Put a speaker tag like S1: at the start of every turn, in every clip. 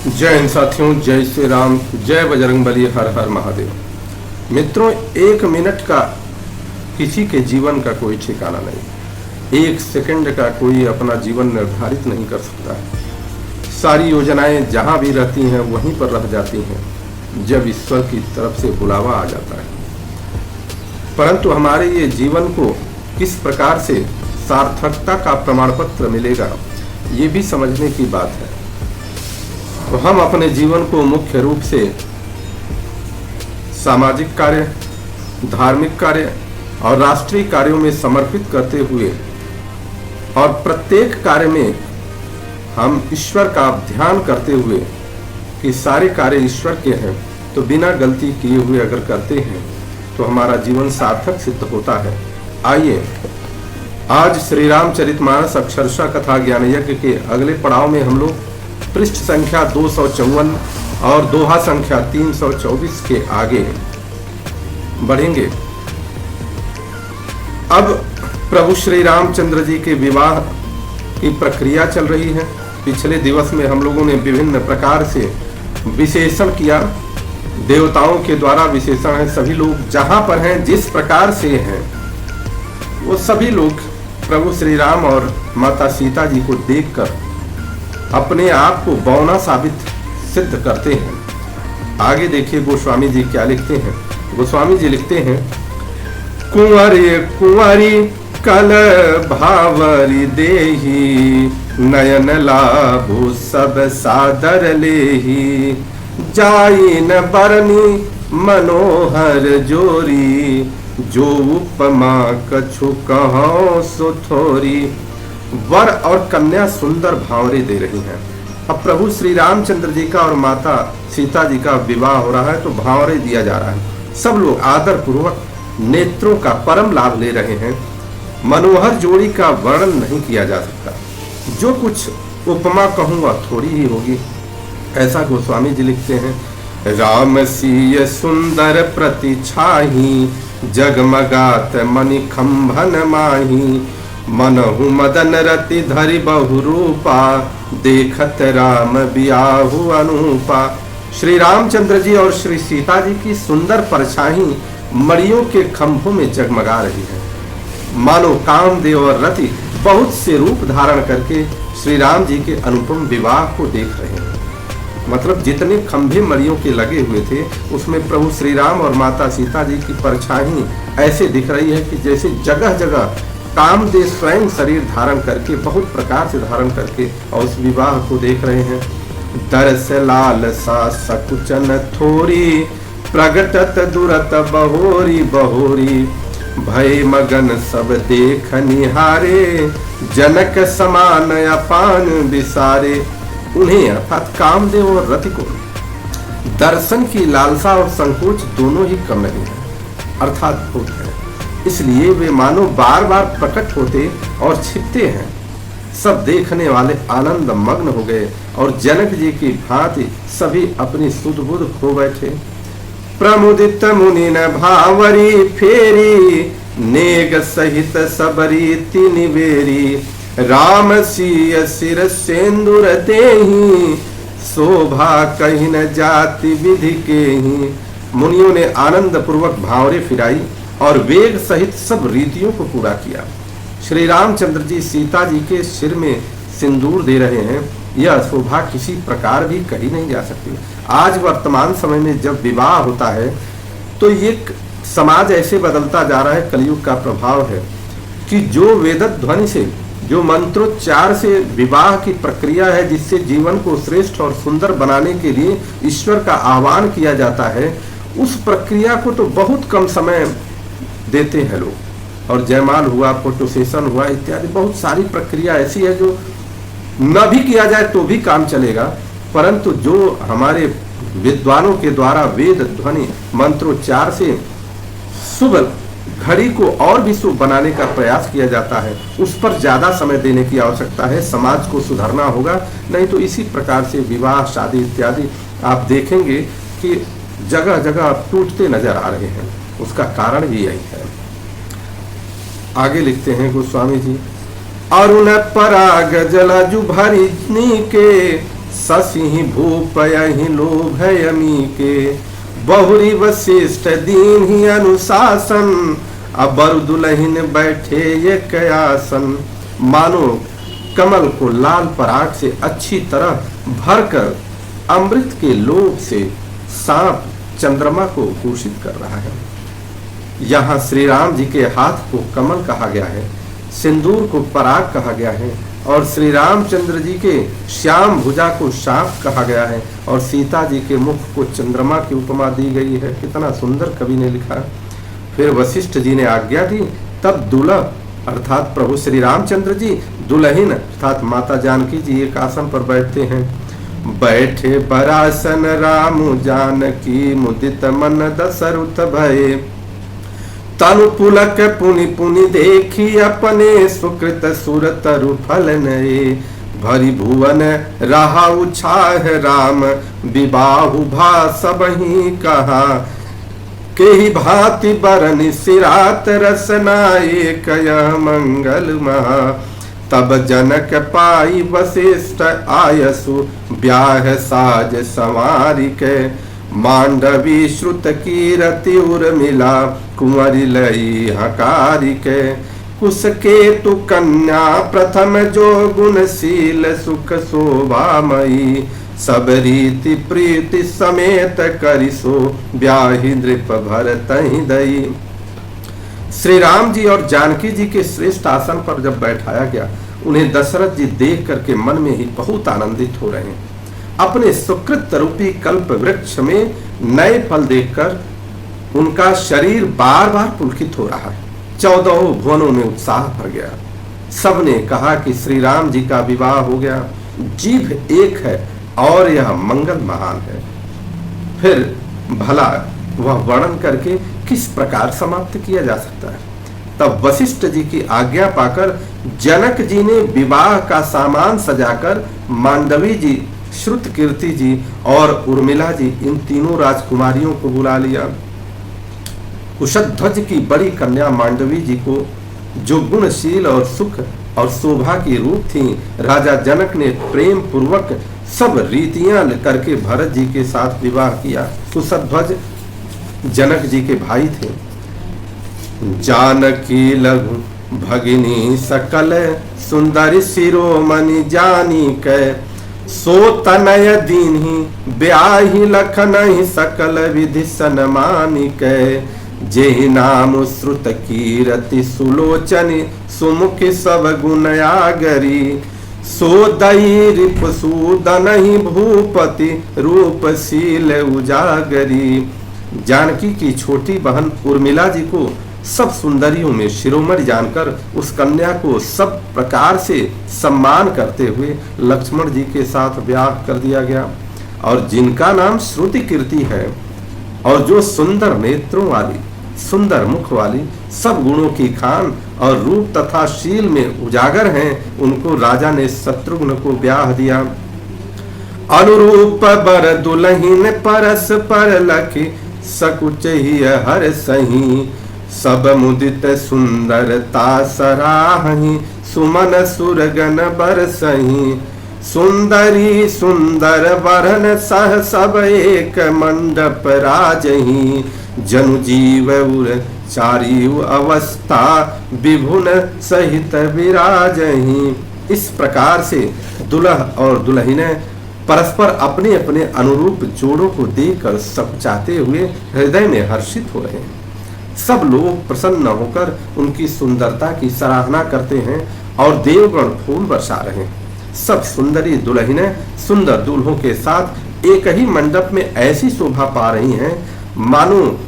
S1: जय हिंद साथियों, जय श्री राम, जय बजरंगबली, हर हर महादेव। मित्रों, एक मिनट का किसी के जीवन का कोई ठिकाना नहीं, एक सेकंड का कोई अपना जीवन निर्धारित नहीं कर सकता है। सारी योजनाएं जहां भी रहती हैं वहीं पर रह जाती हैं जब ईश्वर की तरफ से बुलावा आ जाता है। परंतु हमारे ये जीवन को किस प्रकार से सार्थकता का प्रमाण पत्र मिलेगा, ये भी समझने की बात है। तो हम अपने जीवन को मुख्य रूप से सामाजिक कार्य, धार्मिक कार्य और राष्ट्रीय कार्यों में समर्पित करते हुए और प्रत्येक कार्य में हम ईश्वर का ध्यान करते हुए कि सारे कार्य ईश्वर के हैं, तो बिना गलती किए हुए अगर करते हैं तो हमारा जीवन सार्थक सिद्ध होता है। आइए आज श्री रामचरितमानस अक्षरशः कथा ज्ञान यज्ञ के अगले पड़ाव में हम लोग पृष्ठ संख्या 254 और दोहा संख्या 324 के आगे बढ़ेंगे। अब प्रभु श्री रामचंद्र जी के विवाह की प्रक्रिया चल रही है। पिछले दिवस में हम लोगों ने विभिन्न प्रकार से विशेषण किया, देवताओं के द्वारा विशेषण है। सभी लोग जहां पर हैं, जिस प्रकार से हैं, वो सभी लोग प्रभु श्री राम और माता सीता जी को देखकर अपने आप को बौना साबित सिद्ध करते हैं। आगे देखिए गोस्वामी जी क्या लिखते हैं। गोस्वामी जी लिखते हैं, कुंवरी कुंवरी कल भावरी देही, नयन लाभु सब सादर लेही, जाई न बरनी मनोहर जोरी, जो उपमा कछु कहो सो थोरी। वर और कन्या सुंदर भावरे दे रही हैं। अब प्रभु श्री रामचंद्र जी का और माता सीता जी का विवाह हो रहा है, तो भावरे दिया जा रहा है। सब लोग आदर पूर्वक नेत्रों का परम लाभ ले रहे हैं। मनोहर जोड़ी का वर्णन नहीं किया जा सकता, जो कुछ उपमा कहूंगा थोड़ी ही होगी, ऐसा गोस्वामी जी लिखते हैं। राम सीय सुंदर प्रति छाही, जगमगात मणि खंभन माही, मनहु मदन रति धरि बहु रूपा, देखत राम बियाहु अनूपा। श्री रामचंद्र जी और श्री सीता जी की सुंदर परछाई मणियों के खंभों में जगमगा रही है। मानो कामदेव और रति बहुत से रूप धारण करके श्री राम जी के अनुपम विवाह को देख रहे हैं। मतलब जितने खंभे मणियों के लगे हुए थे, उसमें प्रभु श्री राम और माता सीता जी की परछाई ऐसे दिख रही है कि जैसे जगह जगह कामदेव स्वयं शरीर धारण करके, बहुत प्रकार से धारण करके, और उस विवाह को देख रहे हैं। दरस लाल सा सकुचन थोरी, प्रगटत दुरत बहोरी बहोरी, भय मगन सब देख निहारे, जनक समान अपान विसारे। उन्हें अर्थात कामदेव और रति को दर्शन की लालसा और संकोच दोनों ही कम नहीं है, अर्थात भूत है। इसलिए वे मानो बार बार प्रकट होते और छिपते हैं। सब देखने वाले आनंद मग्न हो गए और जनक जी की भांति सभी अपनी सुध बुध खो बैठे। प्रमुदित मुनि न भावरी फेरी, नेग सहित सबरी तिनिवेरी, राम सीय सिर सेंदुर देही, शोभा कहीं न जाति विधि के ही। मुनियों ने आनंद पूर्वक भावरे फिराई और वेग सहित सब रीतियों को पूरा किया। श्री रामचंद्र जी सीता जी के सिर में सिंदूर दे रहे हैं। यह शोभा किसी प्रकार भी कही नहीं जा सकती। आज वर्तमान समय में जब विवाह होता है तो ये समाज ऐसे बदलता जा रहा है, कलयुग का प्रभाव है कि जो वेद ध्वनि से, जो मंत्रोच्चार से विवाह की प्रक्रिया है, जिससे जीवन को श्रेष्ठ और सुंदर बनाने के लिए ईश्वर का आह्वान किया जाता है, उस प्रक्रिया को तो बहुत कम समय देते हैं लोग। और जयमाल हुआ, फोटो सेशन हुआ इत्यादि बहुत सारी प्रक्रिया ऐसी है जो न भी किया जाए तो भी काम चलेगा, परंतु जो हमारे विद्वानों के द्वारा वेद ध्वनि मंत्रोच्चार से शुभ घड़ी को और भी शुभ बनाने का प्रयास किया जाता है, उस पर ज्यादा समय देने की आवश्यकता है। समाज को सुधारना होगा, नहीं तो इसी प्रकार से विवाह शादी इत्यादि आप देखेंगे कि जगह जगह टूटते नजर आ रहे हैं। उसका कारण भी यही है। आगे लिखते हैं गोस्वामी जी, अरुण पराग जलजु भरी के, ससिहि भूप यहि लोभ यमी के, बहुरी वशिष्ठ दीन ही अनुशासन, अब बर दुलहिन बैठे ये कयासन। मानो कमल को लाल पराग से अच्छी तरह भरकर अमृत के लोभ से सांप चंद्रमा को घोषित कर रहा है। यहाँ श्री राम जी के हाथ को कमल कहा गया है, सिंदूर को पराग कहा गया है, और श्री रामचंद्र जी के श्याम भुजा को सांप कहा गया है, और सीता जी के मुख को चंद्रमा की उपमा दी गई है। कितना सुंदर कवि ने लिखा। फिर वशिष्ठ जी ने आज्ञा दी, तब दुल्हा अर्थात प्रभु श्री रामचंद्र जी दुल्हिन अर्थात माता जानकी जी एक आसन पर बैठते हैं। बैठे बरासन राम जानकी, मुदित मन दशरथ भये, तनु पुलक पुनि पुनि देखी, अपने सुकृत सुर तरु फल नये। भरी भुवन रहा उछाह राम, विबाहु भा सबहि कहा, केहि भांति बरनि सिरात रसनाए, कयह मंगल महा। तब जनक पाई वशिष्ठ आयसु, ब्याह साज संवारी के, मांडवी श्रुत कीरति उर्मिला, कुंवरी लई हकारी के। कुश केतु कन्या प्रथम जो गुणशील, सुख शोभामयी, सब रीति प्रीति समेत करिसो, ब्याहि नृप भरतहि दई। श्री राम जी और जानकी जी के श्रेष्ठ आसन पर जब बैठाया गया, उन्हें दशरथ जी देख करके मन में ही बहुत आनंदित हो रहे हैं। अपने सुकृत रूपी कल्प वृक्ष में नए फल देखकर उनका शरीर बार बार पुलकित हो रहा है। 14 भुवनों में उत्साह भर गया। सबने कहा कि श्री राम जी का विवाह हो गया, जीव एक है और यह मंगल महान है। फिर भला वह वर्णन करके किस प्रकार समाप्त किया जा सकता है। तब वशिष्ठ जी की आज्ञा पाकर जनक जी ने विवाह का सामान सजाकर मांडवी जी, श्रुत कीर्ति जी और उर्मिला जी, इन तीनों राजकुमारियों को बुला लिया। कुशध्वज की बड़ी कन्या मांडवी जी को, जो गुणशील और सुख और शोभा की रूप थी, राजा जनक ने प्रेम पूर्वक सब रीतियां करके भरत जी के साथ विवाह किया। कुशध्वज जनक जी के भाई थे। जानकी लघु भगिनी सकल, सुंदर शिरोमणि जानी कै, सो तनय दीन्हि ब्याहि लखनहि, सकल विधि सन्मानि कै। जेहि नाम श्रुत कीरति सुलोचनि, सुमुखि सब गुण आगरी, सो दई रिपुसूदनहि भूपति, रूपशील उजागरी। जानकी की छोटी बहन उर्मिला जी को सब सुंदरियों में शिरोमणि जानकर उस कन्या को सब प्रकार से सम्मान करते हुए लक्ष्मण जी के साथ ब्याह कर दिया गया। और जिनका नाम श्रुति कीर्ति है और जो सुंदर नेत्रों वाली, सुंदर मुख वाली, सब गुणों की खान और रूप तथा शील में उजागर हैं, उनको राजा ने शत्रुघ्न को ब्याह दिया। अनुरूप बर दुलहिन परस पर लखी, सकुच ही हर सही, सब मुदित सुंदरता सराहि, सुमन सुरगन बरसहि। सुंदरी सुंदर वरन सह सब एक मंडप राजहि, जनु जीव उर चारियु अवस्था, विभुन सहित विराजहि। इस प्रकार से दुल्हा और दुल्हने परस्पर अपने अपने अनुरूप जोड़ों को देखकर सब चाहते हुए हृदय में हर्षित हो रहे हैं। सब लोग प्रसन्न होकर उनकी सुंदरता की सराहना करते हैं और देवगण फूल बरसा रहे हैं। सब सुंदरी दुल्हनें सुंदर दूल्हों के साथ एक ही मंडप में ऐसी शोभा पा रही हैं, मानो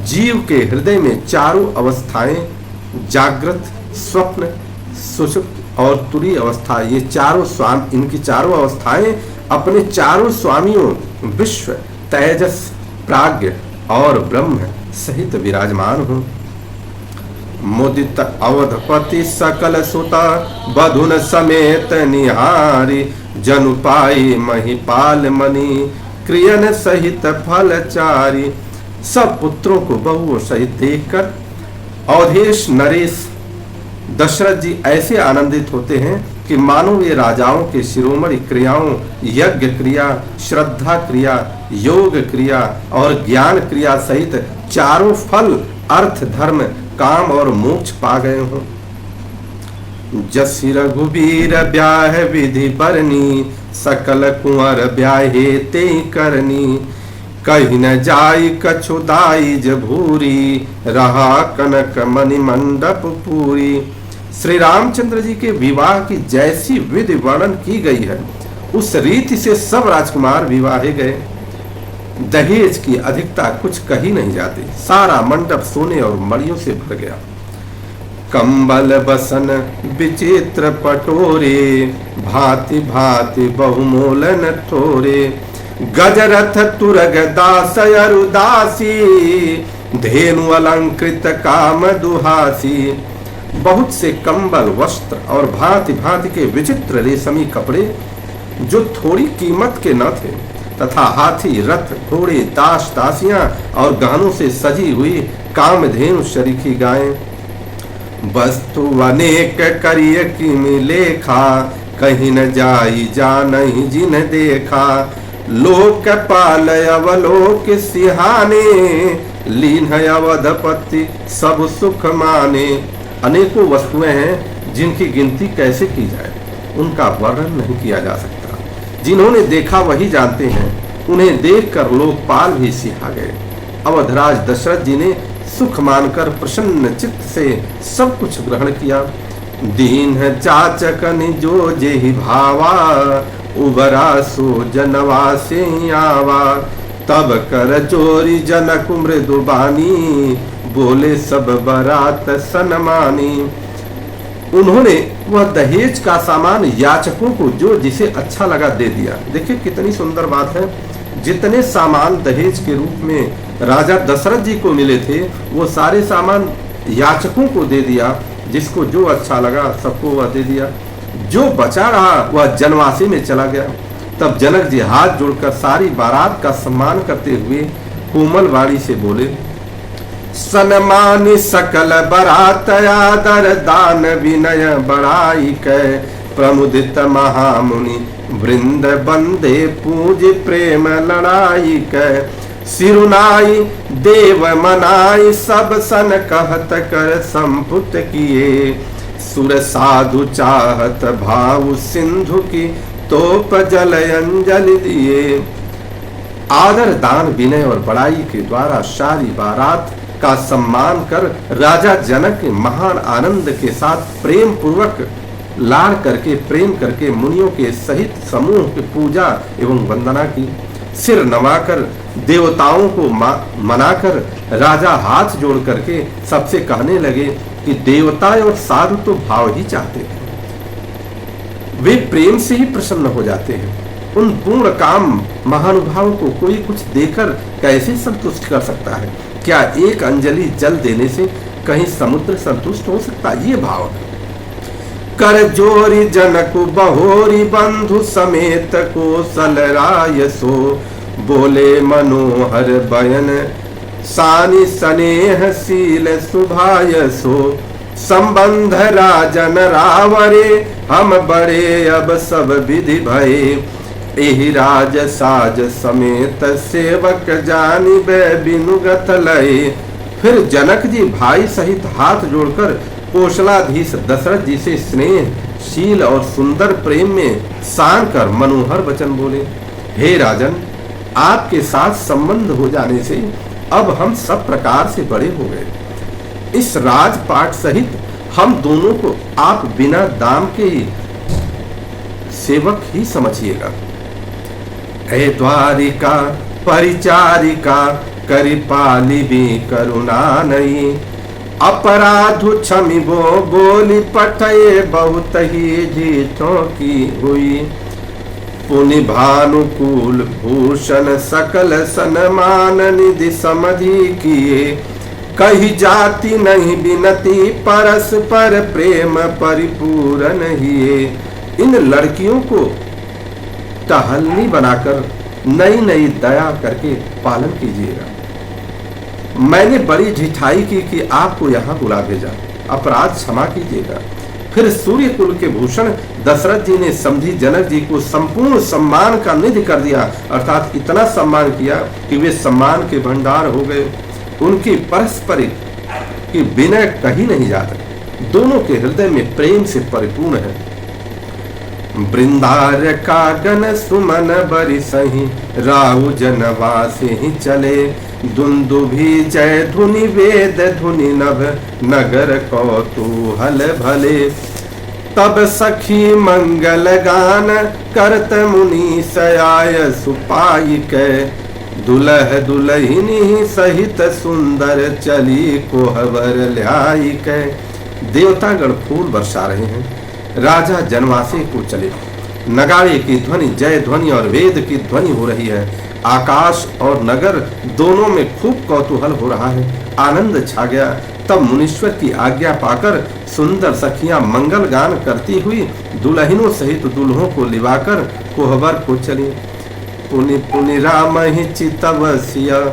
S1: जीव के हृदय में चारों अवस्थाएं, जागृत, स्वप्न, सुषुप्त और तुरीय अवस्था, ये चारों इनकी चारों अवस्थाएं अपने चारों स्वामियों विश्व, तेजस, प्राज्ञ और ब्रह्म सहित विराजमान हो। मुदित अवधपति सकल सुता, बधुन समेत निहारी, जनु पाई महिपाल मणि, क्रियन सहित फलचारी। सब पुत्रों को बहुओं सहित देखकर अवधेश नरेश दशरथ जी ऐसे आनंदित होते हैं कि मानो वे राजाओं के शिरोमणि क्रियाओं, यज्ञ क्रिया, श्रद्धा क्रिया, योग क्रिया और ज्ञान क्रिया सहित चारों फल, अर्थ, धर्म, काम और मोक्ष पा गए हों। जसि रघुबीर ब्याह विधि बरनी, सकल कुंवर ब्याहे ते करनी। कहीं न जाई कछु दाई भूरी, रहा कनक मणि मंडप पूरी। श्री रामचंद्र जी के विवाह की जैसी विधि वर्णन की गई है, उस रीति से सब राजकुमार विवाहे गए। दहेज की अधिकता कुछ कही नहीं जाती। सारा मंडप सोने और मणियों से भर गया। कंबल बसन विचित्र पटोरे, भांति भांति बहुमोलन ठोरे। गजरथ तुरग दास अरुदासी, धेनु अलंकृत काम दुहासी। बहुत से कंबल, वस्त्र और भांति भांति के विचित्र रेशमी कपड़े जो थोड़ी कीमत के न थे, तथा हाथी, रथ, घोड़े, दास दासियां और गहनों से सजी हुई कामधेनु शरीकी गायें। वस्तु अनेक करिय की लेखा, कहीं न जाई जानहि जिन देखा। लोक पाल अवलोक सिहाने, लीन अवधपति सब सुख माने। अनेकों वस्तुएं हैं जिनकी गिनती कैसे की जाए, उनका वर्णन नहीं किया जा सकता। जिन्होंने देखा वही जानते हैं। उन्हें देखकर लोकपाल भी सिहा गए। अवधराज दशरथ जी ने सुख मानकर प्रसन्न चित्त से सब कुछ ग्रहण किया। दीन है चाचकन जो जेहि भावा, उबरा सो जनवा से आवा। तब कर जोरी जनक मृदु बानी, बोले सब बरात सनमानी। उन्होंने वह दहेज का सामान याचकों को जो जिसे अच्छा लगा दे दिया। देखिए कितनी सुंदर बात है। जितने सामान दहेज के रूप में राजा दशरथ जी को मिले थे, वो सारे सामान याचकों को दे दिया। जिसको जो अच्छा लगा सबको वह दे दिया। जो बचा रहा वह जनवासी में चला गया। तब जनक जी हाथ जोड़कर सारी बारात का सम्मान करते हुए कोमल वाणी से बोले, सनमानि सकल बरात आदर दान विनय बड़ाई कै। प्रमुदित महामुनि वृंद बंदे पूज प्रेम लड़ाई कै। सिरुनाई देव मनाई सब सन कहत कर संपुत किए। सुर साधु चाहत भाव सिंधु की तोप जल अंजलि दिए। आदर दान विनय और बड़ाई के द्वारा सारी बारात का सम्मान कर राजा जनक महान आनंद के साथ प्रेम पूर्वक लाड़ करके प्रेम करके मुनियों के सहित समूह की पूजा एवं वंदना की। सिर नवाकर देवताओं को मनाकर राजा हाथ जोड़ करके सबसे कहने लगे कि देवता और साधु तो भाव ही चाहते हैं, वे प्रेम से ही प्रसन्न हो जाते हैं। उन पूर्ण काम महानुभावों को कोई कुछ देकर कैसे संतुष्ट कर सकता है? क्या एक अंजलि जल देने से कहीं समुद्र संतुष्ट हो सकता? ये भाव है। कर जोरी जनक बहोरी बंधु समेत को सलराय सो। बोले मनोहर बयन सानि स्नेह शील सुभाय सो। संबंध राजन रावरे हम बड़े अब सब विधि भये। एहि राज साज समेत सेवक जानी बे बिनुगत लय। फिर जनक जी भाई सहित हाथ जोड़कर कौशलाधीश दशरथ जी से स्नेह, शील और सुंदर प्रेम में सांग कर मनोहर वचन बोले, हे राजन, आपके साथ संबंध हो जाने से अब हम सब प्रकार से बड़े हो गए। इस राजपाट सहित हम दोनों को आप बिना दाम के ही सेवक ही समझिएगा। हे द्वारिका परिचारिका करिपाली भी करुणा नहीं। अपराधु क्षमिबो बोली पठये बहुत ही जीठों की हुई। पुनि भानुकूल भूषण सकल सन्मान निधि समधि किए। कही जाति नहीं बिनती परस्पर प्रेम परिपूर्ण हिए। इन लड़कियों को टहलनी बनाकर नई नई दया करके पालन कीजिएगा। मैंने बड़ी ढिठाई की कि आपको यहाँ बुला भेजा, अपराध क्षमा कीजिएगा। फिर सूर्य कुल के भूषण दशरथ जी ने समझी जनक जी को संपूर्ण सम्मान का निधि कर दिया, अर्थात इतना सम्मान किया कि वे सम्मान के भंडार हो गए। उनकी परस्पर की विनय कहीं नहीं जाता, दोनों के हृदय में प्रेम से परिपूर्ण है। वृंदार कागन सुमन बरिसहि राहु जनवासे ही चले, दुंदुभि जय धुनि वेद धुनि नभ नगर कौतूहल भले। तब सखी मंगल गान करत मुनि सयाय सुपाई के, दुलह दुलहिनी सहित सुंदर चली कोहबर ल्याई के। देवतागण फूल बरसा रहे हैं, राजा जनवासे को चले, नगाड़े की ध्वनि जय ध्वनि और वेद की ध्वनि हो रही है। आकाश और नगर दोनों में खूब कौतूहल हो रहा है, आनंद छा गया। तब मुनीश्वर की आज्ञा पाकर सुंदर सखियां मंगल गान करती हुई दुल्हनों सहित दुल्हों को लिवाकर कोहबर को चली। पुनि पुनि राम ही चितवसिया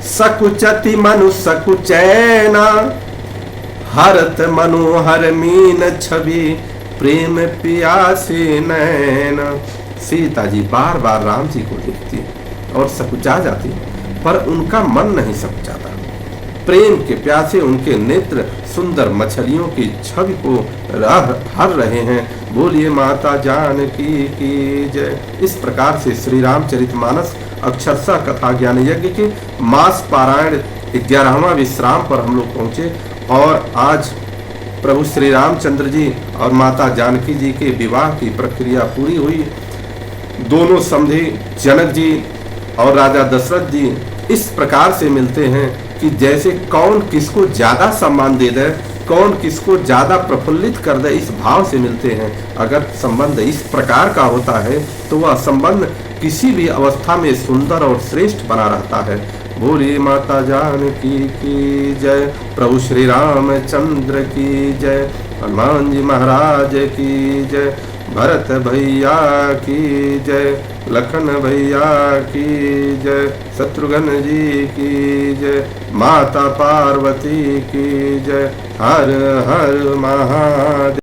S1: सकुचति मनु सकुचैना, हरत मनोहर मीन छवि प्रेम पियासे नैना। सीता जी बार बार राम जी को देखती और सकुचा जाती, पर उनका मन नहीं सकुचाता। प्रेम के प्यासे उनके नेत्र सुंदर मछलियों की छवि को हर रहे हैं। बोलिए माता जानकी की जय। इस प्रकार से श्री रामचरितमानस अक्षरशः कथा ज्ञान यज्ञ के मास पारायण 11वां विश्राम पर हम लोग पहुंचे और आज प्रभु श्री रामचंद्र जी और माता जानकी जी के विवाह की प्रक्रिया पूरी हुई। दोनों समधि जनक जी और राजा दशरथ जी इस प्रकार से मिलते हैं कि जैसे कौन किसको ज्यादा सम्मान दे दे, कौन किसको ज्यादा प्रफुल्लित कर दे, इस भाव से मिलते हैं। अगर संबंध इस प्रकार का होता है तो वह संबंध किसी भी अवस्था में सुंदर और श्रेष्ठ बना रहता है। बोली माता जानकी की जय, प्रभु श्री रामचंद्र की जय, हनुमान जी महाराज की जय, भरत भैया की जय, लखन भैया की जय, शत्रुघ्न जी की जय, माता पार्वती की जय। हर हर महादेव।